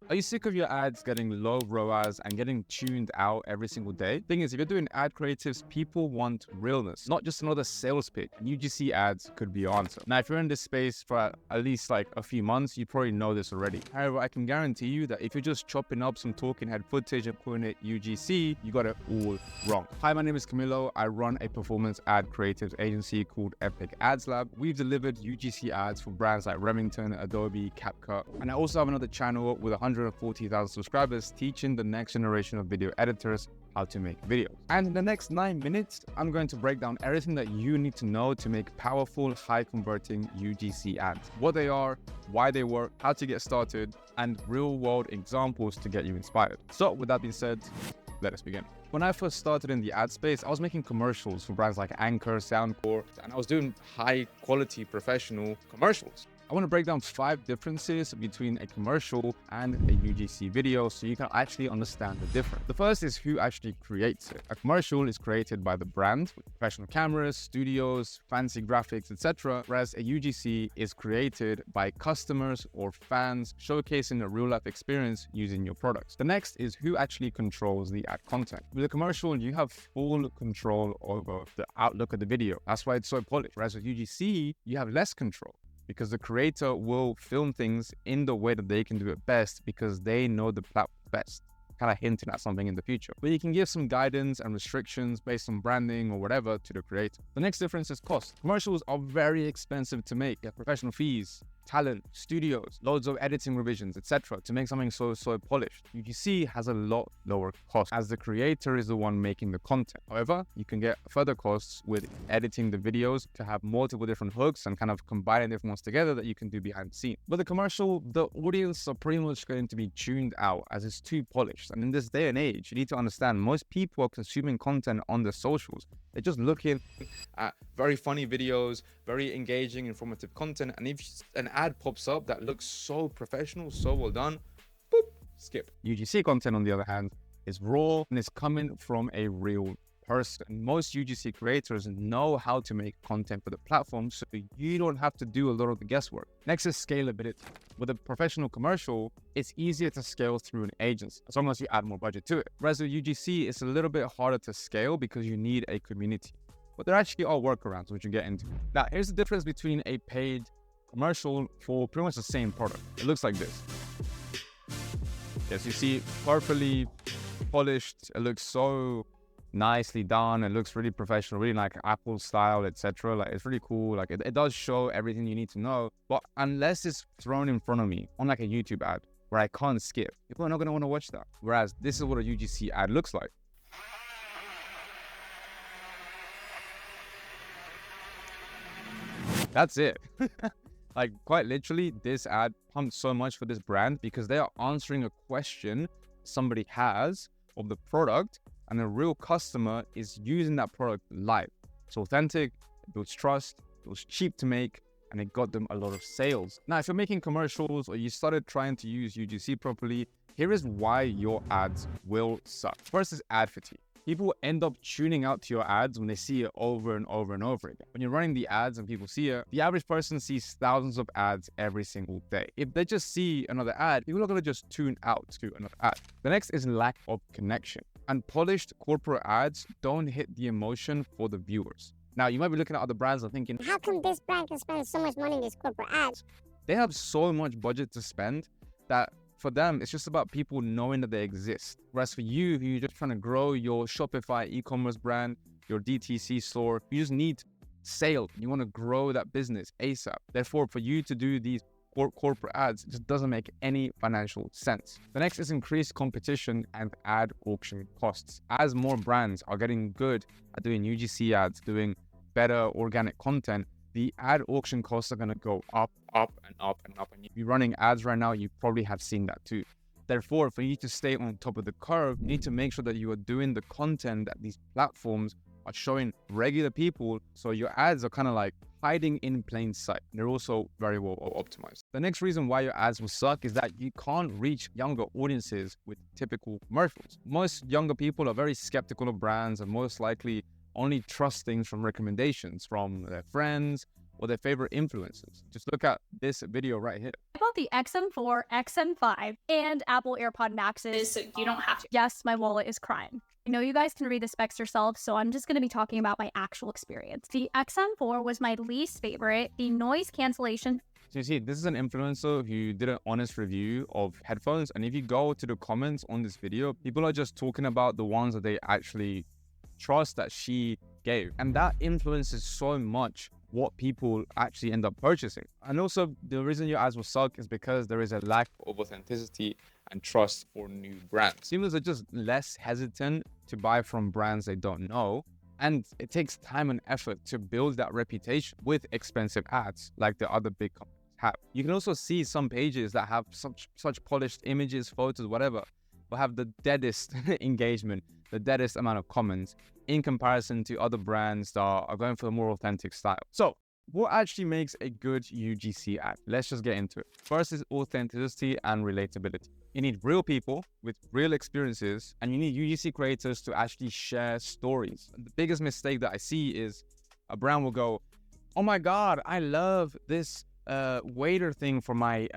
Are you sick of your ads getting low ROAS and getting tuned out every single day? Thing is, if you're doing ad creatives, people want realness, not just another sales pitch. And UGC ads could be your answer. Now, if you're in this space for at least like a few months, you probably know this already. However, I can guarantee you that if you're just chopping up some talking head footage and calling it UGC, you got it all wrong. Hi, my name is Camilo. I run a performance ad creatives agency called Epic Ads Lab. We've delivered UGC ads for brands like Remington, Adobe, CapCut, and I also have another channel with 140,000 subscribers teaching the next generation of video editors how to make videos. And in the next 9 minutes, I'm going to break down everything that you need to know to make powerful, high-converting UGC ads. What they are, why they work, how to get started, and real-world examples to get you inspired. So with that being said, let us begin. When I first started in the ad space, I was making commercials for brands like Anchor, Soundcore, and I was doing high-quality professional commercials. I want to break down 5 differences between a commercial and a UGC video so you can actually understand the difference. The first is who actually creates it. A commercial is created by the brand with professional cameras, studios, fancy graphics, etc., whereas a UGC is created by customers or fans showcasing a real-life experience using your products. The next is who actually controls the ad content. With a commercial, you have full control over the outlook of the video. That's why it's so polished. Whereas with UGC, you have less control, because the creator will film things in the way that they can do it best because they know the platform best, kind of hinting at something in the future. But you can give some guidance and restrictions based on branding or whatever to the creator. The next difference is cost. Commercials are very expensive to make. You have professional fees, talent, studios, loads of editing revisions, etc. to make something so polished. UGC has a lot lower cost as the creator is the one making the content. However, you can get further costs with editing the videos to have multiple different hooks and kind of combining different ones together that you can do behind the scene. But the commercial, the audience are pretty much going to be tuned out as it's too polished. And in this day and age, you need to understand most people are consuming content on their socials. They're just looking at very funny videos, very engaging, informative content. And if an ad pops up that looks so professional, so well done, boop, skip. UGC content, on the other hand, is raw and is coming from a real person. Most UGC creators know how to make content for the platform, so you don't have to do a lot of the guesswork. Next is scalability. With a professional commercial, it's easier to scale through an agency, as long as you add more budget to it. Whereas with UGC, it's a little bit harder to scale because you need a community. But there actually are workarounds, which you get into. Now, here's the difference between a paid commercial for pretty much the same product. It looks like this. Yes, you see, perfectly polished. It looks so nicely done. It looks really professional, really like Apple style, etc. Like, it's really cool. Like, it does show everything you need to know. But unless it's thrown in front of me on like a YouTube ad where I can't skip, people are not going to want to watch that. Whereas this is what a UGC ad looks like. That's it. Like, quite literally, this ad pumped so much for this brand because they are answering a question somebody has of the product, and a real customer is using that product live. It's authentic, it builds trust, it was cheap to make, and it got them a lot of sales. Now, if you're making commercials or you started trying to use UGC properly, here is why your ads will suck. First is ad fatigue. People end up tuning out to your ads when they see it over and over and over again. When you're running the ads and people see it, the average person sees thousands of ads every single day. If they just see another ad, people are going to just tune out to another ad. The next is lack of connection. And polished corporate ads don't hit the emotion for the viewers. Now, you might be looking at other brands and thinking, how come this brand can spend so much money in these corporate ads? They have so much budget to spend that for them, it's just about people knowing that they exist. Whereas for you, who you're just trying to grow your Shopify e-commerce brand, your DTC store, you just need sale. You want to grow that business ASAP. Therefore, for you to do these corporate ads, it just doesn't make any financial sense. The next is increased competition and ad auction costs. As more brands are getting good at doing UGC ads, doing better organic content, the ad auction costs are going to go up and up and up. And if you're running ads right now, you probably have seen that too. Therefore, for you to stay on top of the curve, you need to make sure that you are doing the content that these platforms are showing regular people, so your ads are kind of like hiding in plain sight. They're also very well optimized. The next reason why your ads will suck is that you can't reach younger audiences with typical commercials. Most younger people are very skeptical of brands and most likely only trust things from recommendations from their friends, or their favorite influencers. Just look at this video right here. I bought the XM4, XM5, and Apple AirPod Maxes, so you don't have to. Yes, my wallet is crying. I know you guys can read the specs yourself, so I'm just going to be talking about my actual experience. The XM4 was my least favorite. The noise cancellation. So you see, this is an influencer who did an honest review of headphones. And if you go to the comments on this video, people are just talking about the ones that they actually trust that she gave. And that influences so much what people actually end up purchasing. And also, the reason your ads will suck is because there is a lack of authenticity and trust for new brands. People are just less hesitant to buy from brands they don't know. And it takes time and effort to build that reputation with expensive ads like the other big companies have. You can also see some pages that have such polished images, photos, whatever, but have the deadest engagement, the deadest amount of comments in comparison to other brands that are going for a more authentic style. So what actually makes a good UGC ad? Let's just get into it. First is authenticity and relatability. You need real people with real experiences, and you need UGC creators to actually share stories. The biggest mistake that I see is a brand will go, oh my God, I love this waiter thing for my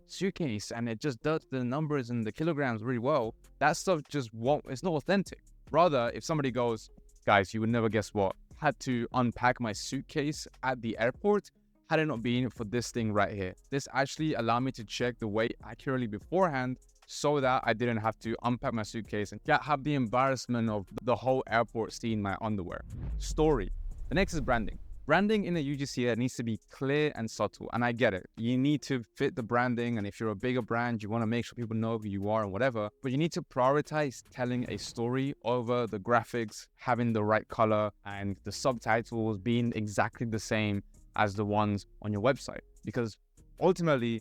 suitcase, and it just does the numbers and the kilograms really well. That stuff just won't, it's not authentic. Rather, if somebody goes, guys, you would never guess what, had to unpack my suitcase at the airport had it not been for this thing right here. This actually allowed me to check the weight accurately beforehand so that I didn't have to unpack my suitcase and have the embarrassment of the whole airport seeing my underwear. Story. The next is branding. Branding in a UGC ad needs to be clear and subtle, and I get it. You need to fit the branding, and if you're a bigger brand, you want to make sure people know who you are and whatever, but you need to prioritize telling a story over the graphics, having the right color, and the subtitles being exactly the same as the ones on your website, because ultimately,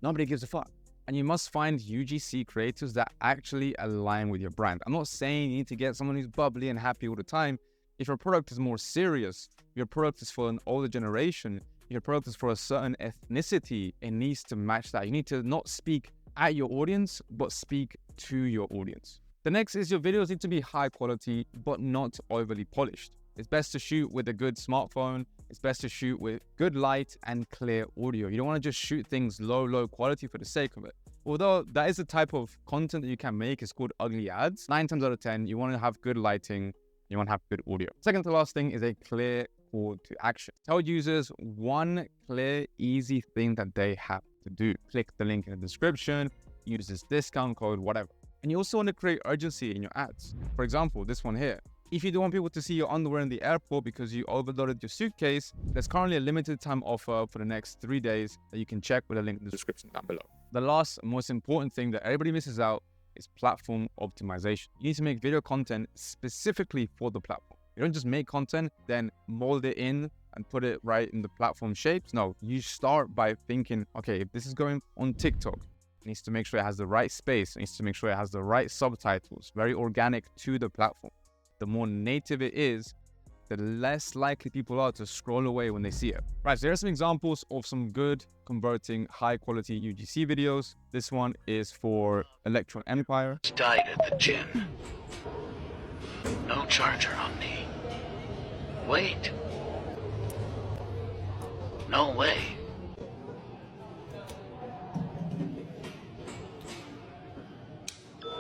nobody gives a fuck. And you must find UGC creators that actually align with your brand. I'm not saying you need to get someone who's bubbly and happy all the time. If your product is more serious, your product is for an older generation, your product is for a certain ethnicity, it needs to match that. You need to not speak at your audience, but speak to your audience. The next is your videos need to be high quality, but not overly polished. It's best to shoot with a good smartphone. It's best to shoot with good light and clear audio. You don't want to just shoot things low quality for the sake of it. Although that is the type of content that you can make, it's called ugly ads. 9 times out of 10, you want to have good lighting, you want to have good audio. Second to last thing is a clear call to action. Tell users one clear, easy thing that they have to do. Click the link in the description, use this discount code, whatever. And you also want to create urgency in your ads. For example, this one here. If you don't want people to see your underwear in the airport because you overloaded your suitcase, there's currently a limited time offer for the next 3 days that you can check with a link in the description down below. The last, most important thing that everybody misses out is platform optimization. You need to make video content specifically for the platform. You don't just make content, then mold it in and put it right in the platform shapes. No, you start by thinking, okay, if this is going on TikTok, it needs to make sure it has the right space. It needs to make sure it has the right subtitles, very organic to the platform. The more native it is, the less likely people are to scroll away when they see it. Right, so here are some examples of some good converting high quality UGC videos. This one is for Electron Empire. Died at the gym. No charger on me. Wait. No way.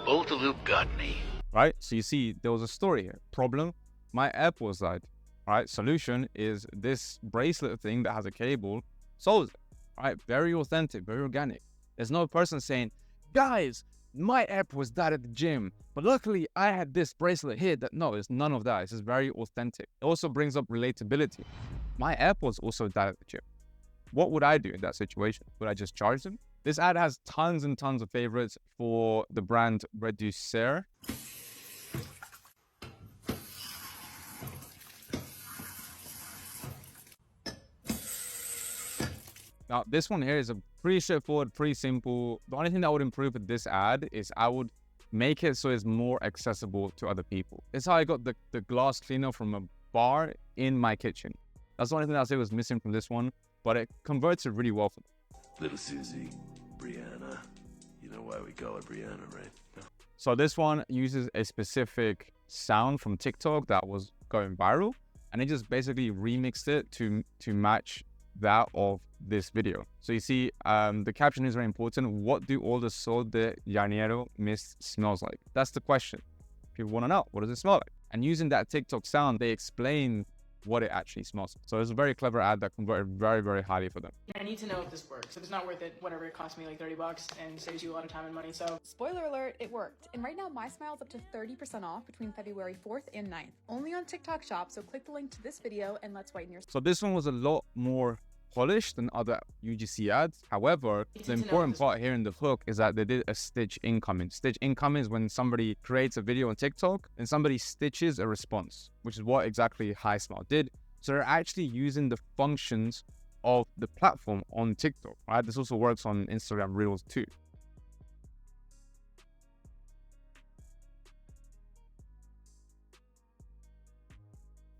Bolt the loop got me. Right, so you see there was a story here. Problem, my AirPods died. All right, solution is this bracelet thing that has a cable solves it. All right, very authentic, very organic. There's no person saying, guys, my AirPods died at the gym, but luckily I had this bracelet here. That no, it's none of that. It's just very authentic. It also brings up relatability. My AirPods also died at the gym. What would I do in that situation? Would I just charge them? This ad has tons and tons of favorites for the brand Reducer. Now, this one here is a pretty straightforward, pretty simple. The only thing that would improve with this ad is I would make it so it's more accessible to other people. It's how I got the glass cleaner from a bar in my kitchen. That's the only thing I'd say was missing from this one, but it converts it really well for me. Little Susie, Brianna. You know why we call her Brianna, right? No. So this one uses a specific sound from TikTok that was going viral, and it just basically remixed it to match that of this video. So you see, the caption is very important. What do all the sol de janeiro mist smells like? That's the question. People want to know, what does it smell like? And using that TikTok sound, they explain what it actually smells like. So it's a very clever ad that converted very, very highly for them. I need to know if this works. If it's not worth it, whatever, it cost me like 30 bucks and saves you a lot of time and money, so. Spoiler alert, it worked. And right now, My Smile's up to 30% off between February 4th and 9th. Only on TikTok Shop, so click the link to this video and let's whiten your... So this one was a lot more polished than other UGC ads. However, the important part here in the hook is that they did a stitch incoming. Stitch incoming is when somebody creates a video on TikTok and somebody stitches a response, which is what exactly High Smile did. So they're actually using the functions of the platform on TikTok, right? This also works on Instagram Reels too.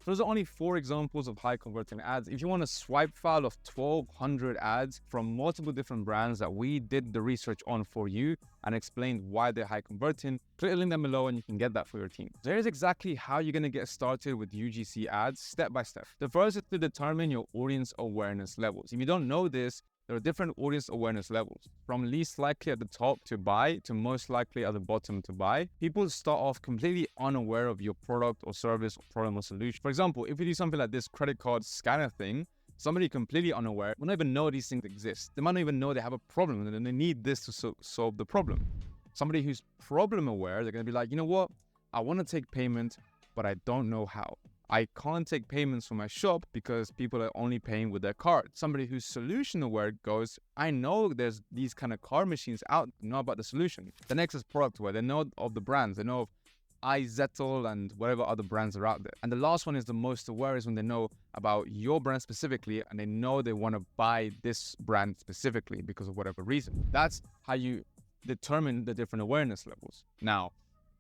So those are only 4 examples of high converting ads. If you want a swipe file of 1,200 ads from multiple different brands that we did the research on for you and explained why they're high converting, click the link down below and you can get that for your team. So here's exactly how you're going to get started with UGC ads step by step. The first is to determine your audience awareness levels. If you don't know this, there are different audience awareness levels, from least likely at the top to buy to most likely at the bottom to buy. People start off completely unaware of your product or service or problem or solution. For example, if you do something like this credit card scanner thing, somebody completely unaware will not even know these things exist. They might not even know they have a problem and they need this to solve the problem. Somebody who's problem aware, they're going to be like, you know what? I want to take payment, but I don't know how. I can't take payments from my shop because people are only paying with their card. Somebody who's solution aware goes, I know there's these kind of card machines out, know about the solution. The next is product aware. They know of the brands. They know of iZettle and whatever other brands are out there. And the last one is the most aware, is when they know about your brand specifically and they know they want to buy this brand specifically because of whatever reason. That's how you determine the different awareness levels. Now,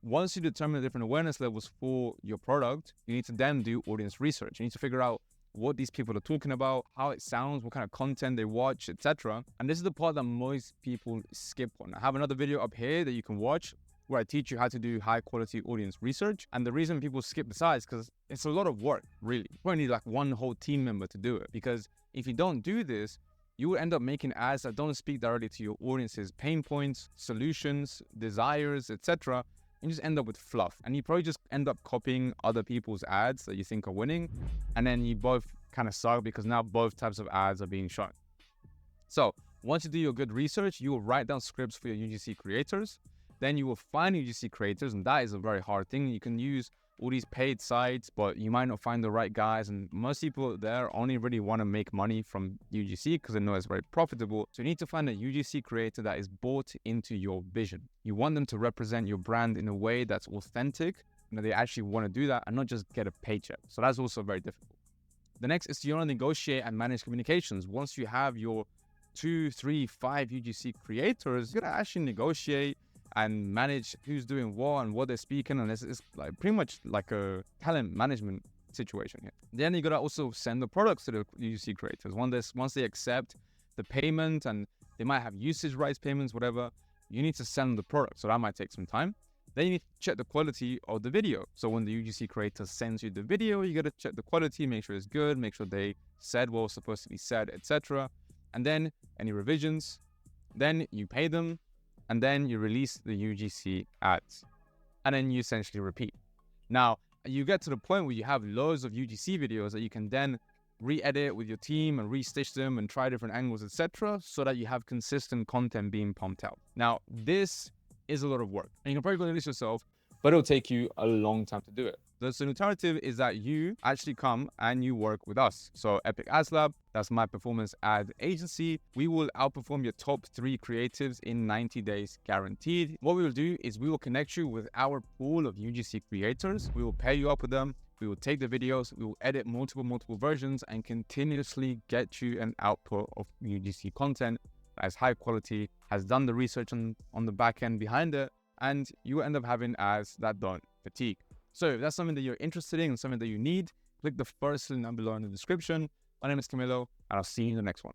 once you determine the different awareness levels for your product, you need to then do audience research. You need to figure out what these people are talking about, how it sounds, what kind of content they watch, etc. And this is the part that most people skip on. I have another video up here that you can watch where I teach you how to do high quality audience research. And the reason people skip this is because it's a lot of work, really. You probably need like one whole team member to do it, because if you don't do this, you will end up making ads that don't speak directly to your audience's pain points, solutions, desires, etc. And just end up with fluff. And you probably just end up copying other people's ads that you think are winning. And then you both kind of suck because now both types of ads are being shown. So once you do your good research, you will write down scripts for your UGC creators. Then you will find UGC creators, and that is a very hard thing. You can use all these paid sites, but you might not find the right guys. And most people there only really want to make money from UGC because they know it's very profitable. So you need to find a UGC creator that is bought into your vision. You want them to represent your brand in a way that's authentic and that they actually want to do that and not just get a paycheck. So that's also very difficult. The next is you want to negotiate and manage communications. Once you have your 2, 3, 5 UGC creators, you're going to actually negotiate and manage who's doing what and what they're speaking, and it's like pretty much like a talent management situation here. Then you gotta also send the products to the UGC creators. Once they accept the payment, and they might have usage rights payments, whatever, you need to send the product. So that might take some time. Then you need to check the quality of the video. So when the UGC creator sends you the video, you gotta check the quality, make sure it's good, make sure they said what was supposed to be said, etc. And then any revisions, then you pay them, and then you release the UGC ads, and then you essentially repeat. Now, you get to the point where you have loads of UGC videos that you can then re-edit with your team and re-stitch them and try different angles, etc., so that you have consistent content being pumped out. Now, this is a lot of work, and you can probably go do this yourself, but it'll take you a long time to do it. The alternative is that you actually come and you work with us. So Epic Ads Lab, that's my performance ad agency. We will outperform your top 3 creatives in 90 days guaranteed. What we will do is we will connect you with our pool of UGC creators. We will pair you up with them. We will take the videos, we will edit multiple versions and continuously get you an output of UGC content that is high quality, has done the research on the back end behind it, and you will end up having ads that don't fatigue. So if that's something that you're interested in and something that you need, click the first link down below in the description. My name is Camilo, and I'll see you in the next one.